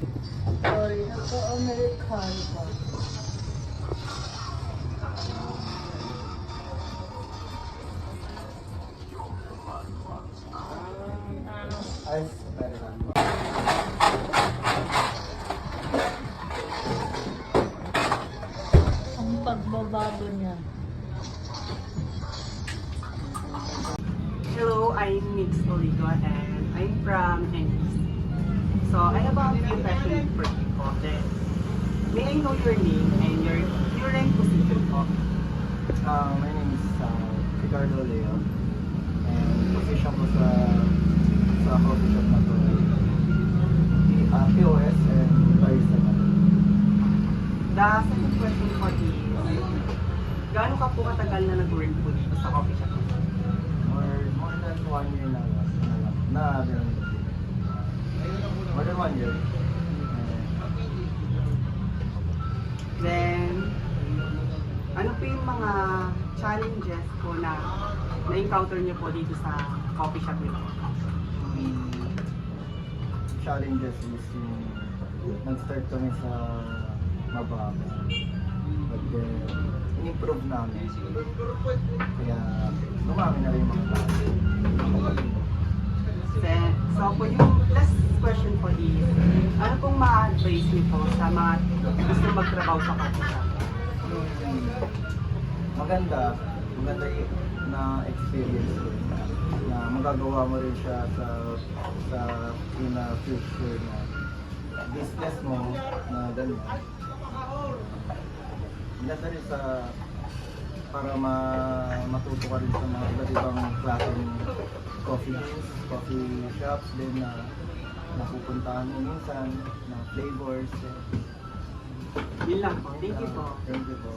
Sorry, nagka-Amerikano pa. Ay, pwede na. Ang pagbabago niya. Hello, I'm Mix Oligo and I'm from NEC. So I have a few questions for you po. Then, may I know your name and your current position po? My name is Ricardo Leo. And position ko sa coffee shop na to ay POS and barista na. The second question po is, gaano ka po katagal na nag-work po dito sa coffee shop? More than 1 year na more than 1 year. Then, ano po yung mga challenges po na na-encounter niyo po dito sa coffee shop nito? Challenges is yung nag-start kami sa mababa. But then, in-improve namin. Kaya, lumami na rin yung mga tao. So po yung last question po is, ano pong ma-advise niyo po sa mga gusto magtrabaho sa coffee shop? Maganda na experience rin na magagawa mo rin siya sa in a future na business mo na gano'n. Maganda rin para matuto ka rin sa mga iba't ibang klaseng coffee beans, coffee shops din na napupuntahan mo minsan, na flavors. Yun lang po. Thank you po. Thank you po.